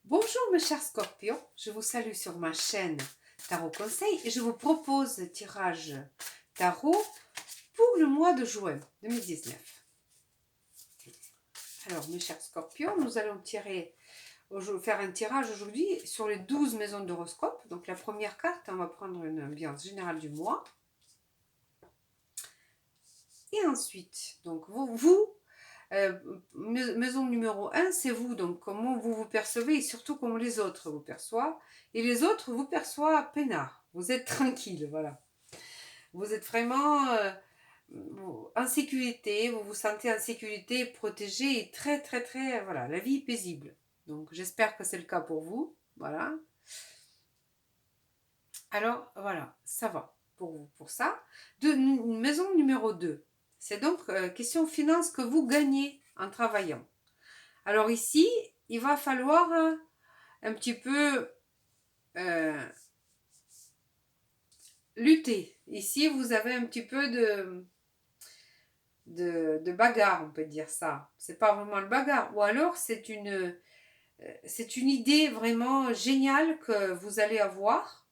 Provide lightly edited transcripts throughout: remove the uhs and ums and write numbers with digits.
Bonjour mes chers scorpions, je vous salue sur ma chaîne Tarot Conseil et je vous propose un tirage tarot pour le mois de juin 2019. Alors mes chers scorpions, nous allons faire un tirage aujourd'hui sur les 12 maisons d'horoscope. Donc la première carte, on va prendre une ambiance générale du mois. Et ensuite, donc maison numéro 1, c'est vous, donc comment vous vous percevez et surtout comment les autres vous perçoivent. Et les autres vous perçoivent peinard. Vous êtes tranquille, voilà. Vous êtes vraiment en sécurité, vous vous sentez en sécurité, protégé et très, très, très, voilà, la vie est paisible. Donc j'espère que c'est le cas pour vous, voilà. Alors voilà, ça va pour vous, pour ça. Maison numéro 2, c'est donc question finance que vous gagnez en travaillant. Alors ici, il va falloir un petit peu euh, lutter. Ici, vous avez un petit peu de bagarre, on peut dire ça. C'est pas vraiment le bagarre. Ou alors, c'est une idée vraiment géniale que vous allez avoir.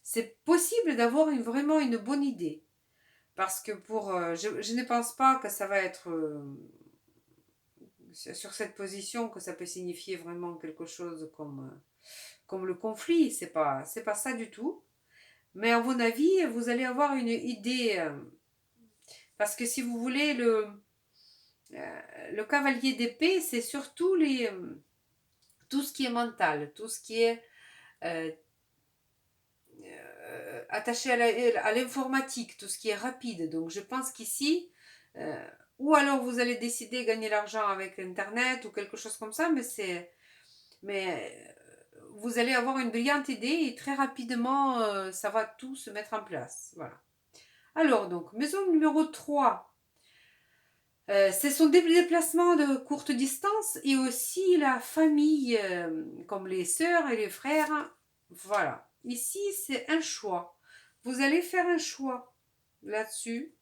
C'est possible d'avoir vraiment une bonne idée. Parce que je ne pense pas que ça va être sur cette position que ça peut signifier vraiment quelque chose comme le conflit. C'est pas ça du tout. Mais à mon avis, vous allez avoir une idée. Parce que si vous voulez, le cavalier d'épée, c'est surtout tout ce qui est mental, tout ce qui est euh, attaché à l'informatique, tout ce qui est rapide. Donc je pense qu'ici, euh, ou alors vous allez décider de gagner l'argent avec Internet ou quelque chose comme ça, mais vous allez avoir une brillante idée et très rapidement, ça va tout se mettre en place. Voilà. Alors donc, maison numéro 3. Ce sont des déplacements de courte distance et aussi la famille, comme les sœurs et les frères. Voilà. Ici, c'est un choix. Vous allez faire un choix là-dessus.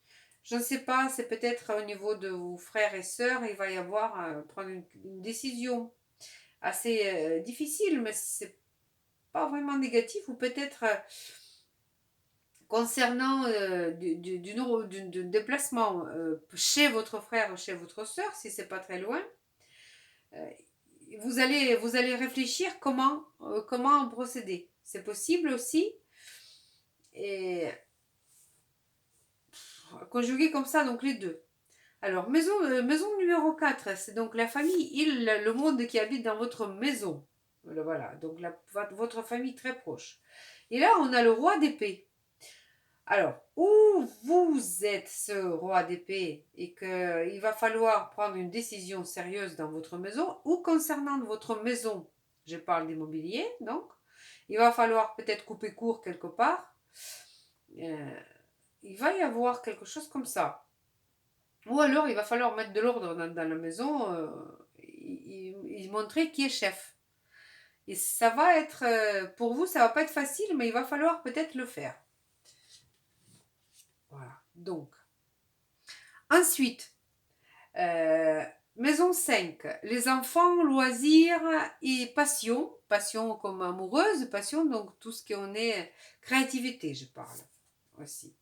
Je ne sais pas, c'est peut-être au niveau de vos frères et sœurs, il va y avoir prendre une décision assez difficile, mais c'est pas vraiment négatif, ou peut-être concernant du déplacement chez votre frère ou chez votre soeur, si c'est pas très loin, euh, vous allez réfléchir comment procéder. C'est possible aussi. Et conjuguer comme ça, donc les deux. Alors, maison numéro 4, c'est donc la famille, le monde qui habite dans votre maison. Voilà, donc votre famille très proche. Et là, on a le roi d'épée. Alors, où vous êtes ce roi d'épée et qu'il va falloir prendre une décision sérieuse dans votre maison ou concernant votre maison, je parle d'immobilier, donc, il va falloir peut-être couper court quelque part. Euh, il va y avoir quelque chose comme ça. Ou alors, il va falloir mettre de l'ordre dans la maison et montrer qui est chef. Et ça va être, pour vous, ça va pas être facile, mais il va falloir peut-être le faire. Voilà. Donc, ensuite, Euh, maison 5, les enfants, loisirs et passion. Passion comme amoureuse, passion, donc tout ce qu'on est créativité, je parle aussi.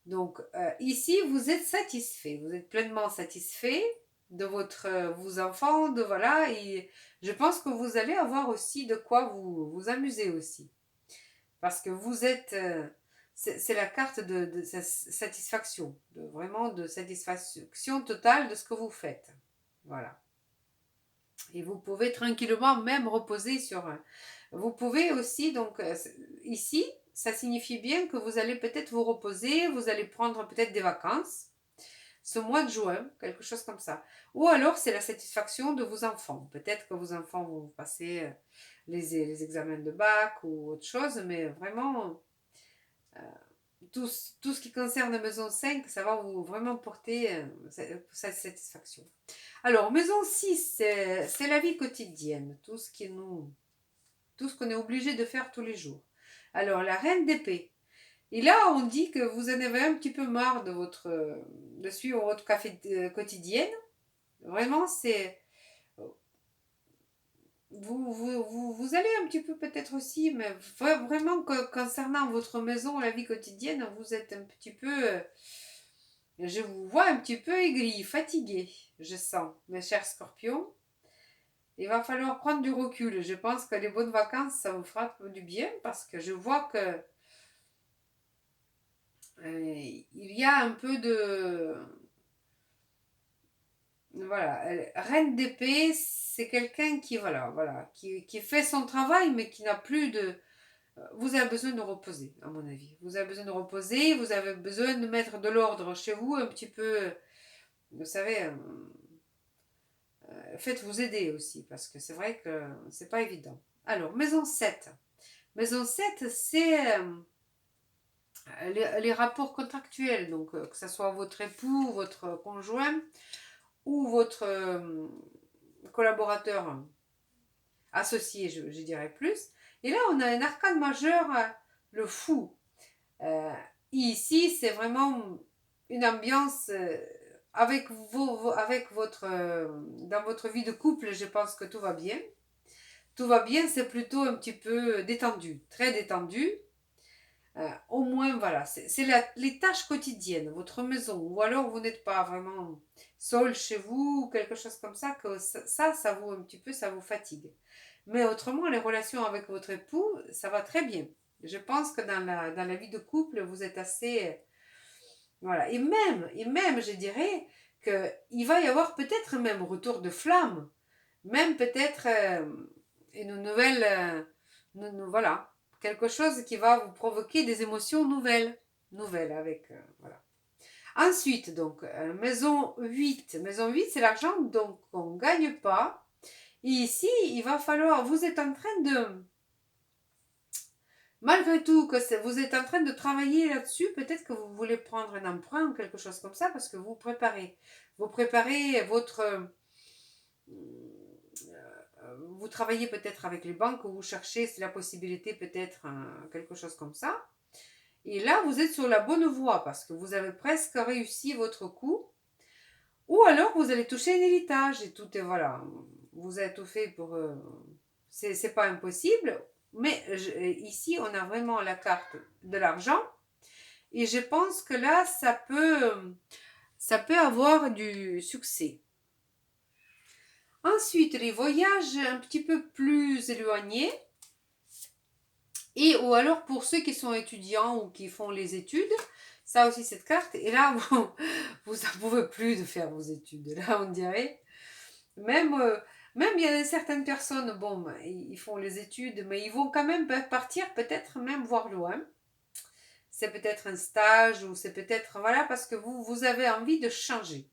Donc ici, vous êtes satisfait, vous êtes pleinement satisfait de vos enfants, de voilà, et je pense que vous allez avoir aussi de quoi vous amuser aussi. Parce que vous êtes, c'est la carte de satisfaction, vraiment de satisfaction totale de ce que vous faites. Voilà. Et vous pouvez tranquillement même reposer sur Vous pouvez aussi, donc ici, ça signifie bien que vous allez peut-être vous reposer, vous allez prendre peut-être des vacances ce mois de juin, quelque chose comme ça. Ou alors c'est la satisfaction de vos enfants. Peut-être que vos enfants vont passer les examens de bac ou autre chose, mais vraiment, euh, tout ce qui concerne Maison 5, ça va vous vraiment porter cette satisfaction. Alors, Maison 6, c'est la vie quotidienne, tout ce qu'on est obligé de faire tous les jours. Alors, la reine d'épée. Et là, on dit que vous en avez un petit peu marre de suivre votre café quotidienne. Vraiment, vous allez un petit peu peut-être aussi, mais vraiment concernant votre maison, la vie quotidienne, vous êtes un petit peu, je vous vois un petit peu aigri, fatigué, je sens, mes chers scorpions. Il va falloir prendre du recul. Je pense que les bonnes vacances, ça vous fera du bien parce que je vois que il y a un peu de... Voilà, reine d'épée, c'est quelqu'un qui, voilà, qui fait son travail, mais qui n'a plus de... Vous avez besoin de reposer, à mon avis. Vous avez besoin de reposer, vous avez besoin de mettre de l'ordre chez vous, un petit peu, vous savez, faites-vous aider aussi, parce que c'est vrai que c'est pas évident. Alors, maison 7. Maison 7, c'est les rapports contractuels, donc que ce soit votre époux, votre conjoint ou votre collaborateur associé, je dirais plus. Et là, on a un arcane majeur, le fou. Euh, Ici, c'est vraiment une ambiance avec votre, dans votre vie de couple, je pense que tout va bien. Tout va bien, c'est plutôt un petit peu détendu, très détendu. Au moins, voilà, c'est les tâches quotidiennes, votre maison, ou alors vous n'êtes pas vraiment seul chez vous, ou quelque chose comme ça, que ça vous un petit peu, ça vous fatigue. Mais autrement, les relations avec votre époux, ça va très bien. Je pense que dans la vie de couple, vous êtes assez... Voilà, et même, je dirais qu'il va y avoir peut-être même retour de flamme, même peut-être une nouvelle... voilà, quelque chose qui va vous provoquer des émotions nouvelles avec... voilà. Ensuite, donc, maison 8. Maison 8, c'est l'argent, donc on ne gagne pas. Et ici, il va falloir... Vous êtes en train de... Malgré tout, que vous êtes en train de travailler là-dessus, peut-être que vous voulez prendre un emprunt ou quelque chose comme ça, parce que vous préparez. Vous préparez votre... vous travaillez peut-être avec les banques, ou vous cherchez la possibilité peut-être quelque chose comme ça. Et là, vous êtes sur la bonne voie, parce que vous avez presque réussi votre coup. Ou alors, vous allez toucher un héritage, et tout est... Voilà, vous avez tout fait pour... c'est pas impossible, mais ici, on a vraiment la carte de l'argent. Et je pense que là, ça peut avoir du succès. Ensuite, les voyages un petit peu plus éloignés. Et ou alors pour ceux qui sont étudiants ou qui font les études, ça aussi cette carte. Et là, vous n'en pouvez plus de faire vos études. Là, on dirait. Même, même il y a certaines personnes, bon, ils font les études, mais ils vont quand même partir peut-être même voir loin. C'est peut-être un stage ou c'est peut-être, voilà, parce que vous avez envie de changer.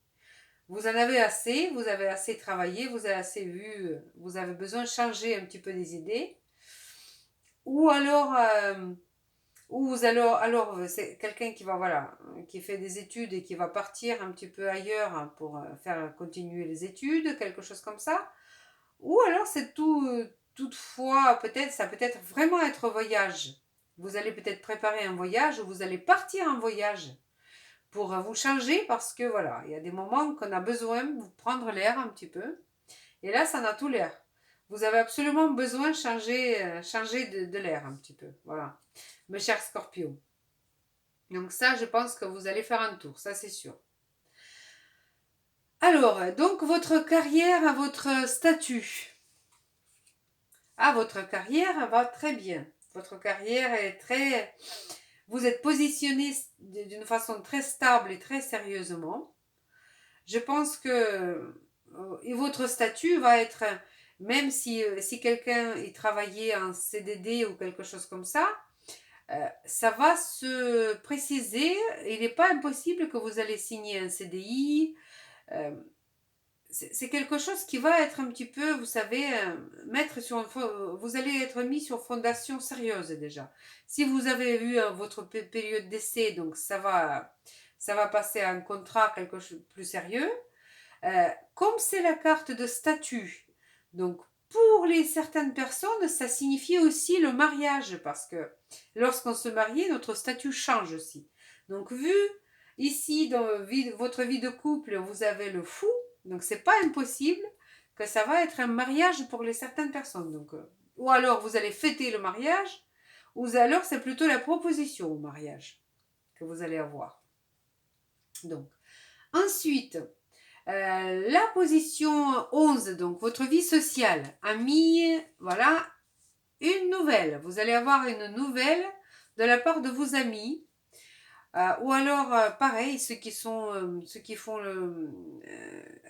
Vous en avez assez travaillé, vous avez assez vu, vous avez besoin de changer un petit peu des idées. Ou alors, c'est quelqu'un qui va, voilà, qui fait des études et qui va partir un petit peu ailleurs pour faire continuer les études, quelque chose comme ça. Ou alors c'est toutefois, peut-être, ça peut être vraiment être voyage. Vous allez peut-être préparer un voyage ou vous allez partir en voyage pour vous changer parce que voilà, il y a des moments qu'on a besoin de prendre l'air un petit peu. Et là, ça en a tout l'air. Vous avez absolument besoin de changer de l'air un petit peu. Voilà, mes chers scorpions. Donc ça, je pense que vous allez faire un tour, ça c'est sûr. Alors, donc votre carrière, votre statut. Ah, votre carrière va très bien. Votre carrière est très... Vous êtes positionné d'une façon très stable et très sérieusement. Je pense que et votre statut va être, même si quelqu'un y travaillait en CDD ou quelque chose comme ça va se préciser. Il n'est pas impossible que vous allez signer un CDI. Euh, c'est quelque chose qui va être un petit peu, vous savez, vous allez être mis sur fondation sérieuse déjà. Si vous avez eu votre période d'essai, donc ça va passer à un contrat quelque chose de plus sérieux. Comme c'est la carte de statut, donc pour certaines personnes, ça signifie aussi le mariage, parce que lorsqu'on se marie, notre statut change aussi. Donc vu ici dans votre vie de couple, vous avez le fou, donc c'est pas impossible que ça va être un mariage pour les certaines personnes. Donc, ou alors vous allez fêter le mariage, ou alors c'est plutôt la proposition au mariage que vous allez avoir. Donc, ensuite, la position 11, donc votre vie sociale, amis, voilà, une nouvelle. Vous allez avoir une nouvelle de la part de vos amis. Ou alors, pareil, ceux qui font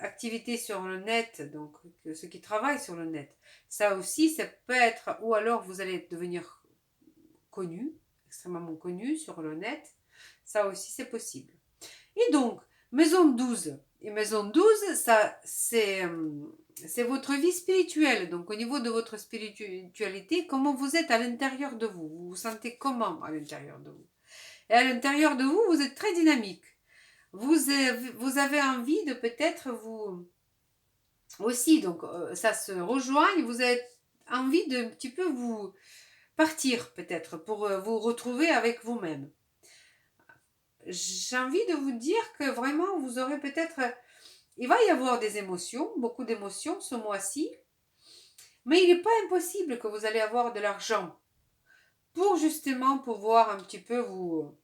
activité sur le net, donc ceux qui travaillent sur le net. Ça aussi, ça peut être, ou alors vous allez devenir connu, extrêmement connu sur le net. Ça aussi, c'est possible. Et donc, maison 12. Et maison 12, ça, c'est votre vie spirituelle. Donc, au niveau de votre spiritualité, comment vous êtes à l'intérieur de vous. Vous vous sentez comment à l'intérieur de vous. Et à l'intérieur de vous, vous êtes très dynamique. Vous avez envie de peut-être vous aussi, donc ça se rejoint, et vous avez envie de un petit peu vous partir peut-être pour vous retrouver avec vous-même. J'ai envie de vous dire que vraiment vous aurez peut-être, il va y avoir des émotions, beaucoup d'émotions ce mois-ci, mais il n'est pas impossible que vous allez avoir de l'argent pour justement pouvoir un petit peu vous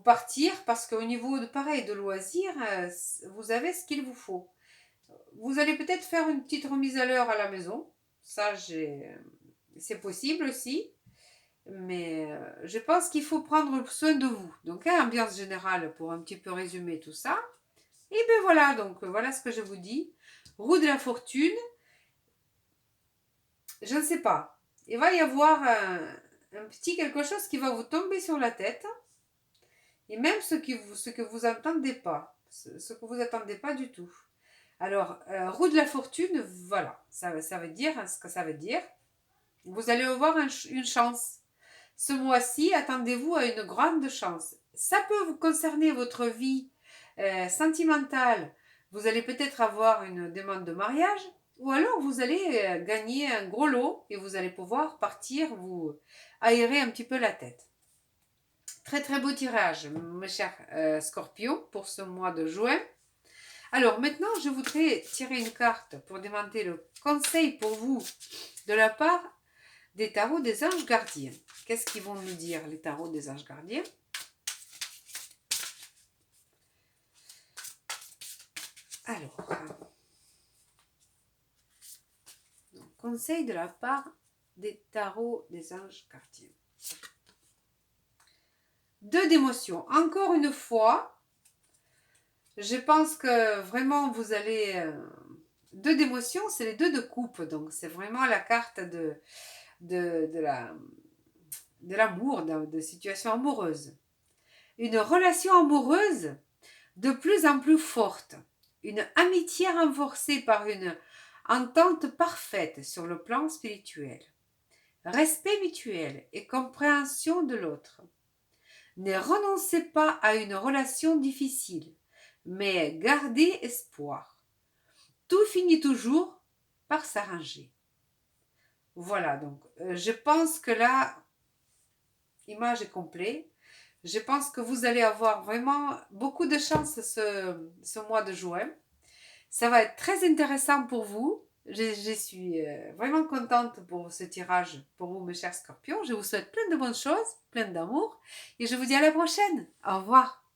partir, parce qu'au niveau de pareil de loisirs, vous avez ce qu'il vous faut. Vous allez peut-être faire une petite remise à l'heure à la maison, ça c'est possible aussi, mais je pense qu'il faut prendre soin de vous. Donc, ambiance générale pour un petit peu résumer tout ça. Et bien voilà, donc voilà ce que je vous dis. Roue de la fortune, je ne sais pas. Il va y avoir un petit quelque chose qui va vous tomber sur la tête. Et même ce que vous entendez pas. Ce que vous attendez pas du tout. Alors, roue de la fortune, voilà. Ça veut dire ce que ça veut dire. Vous allez avoir une chance. Ce mois-ci, attendez-vous à une grande chance. Ça peut vous concerner votre vie sentimentale. Vous allez peut-être avoir une demande de mariage, ou alors vous allez gagner un gros lot et vous allez pouvoir partir vous aérer un petit peu la tête. Très très beau tirage, mes chers scorpions, pour ce mois de juin. Alors maintenant, je voudrais tirer une carte pour demander le conseil pour vous de la part des tarots des anges gardiens. Qu'est-ce qu'ils vont nous dire, les tarots des anges gardiens? Alors, donc, conseil de la part des tarots des anges gardiens. Deux d'émotions. Encore une fois, je pense que vraiment vous allez... deux d'émotions, c'est les deux de coupe. Donc, c'est vraiment la carte de l'amour, de situation amoureuse. Une relation amoureuse de plus en plus forte. Une amitié renforcée par une entente parfaite sur le plan spirituel. Respect mutuel et compréhension de l'autre. Ne renoncez pas à une relation difficile, mais gardez espoir. Tout finit toujours par s'arranger. Voilà, donc je pense que là, l'image est complète. Je pense que vous allez avoir vraiment beaucoup de chance ce mois de juin. Ça va être très intéressant pour vous. Je suis vraiment contente pour ce tirage pour vous, mes chers scorpions. Je vous souhaite plein de bonnes choses, plein d'amour. Et je vous dis à la prochaine. Au revoir.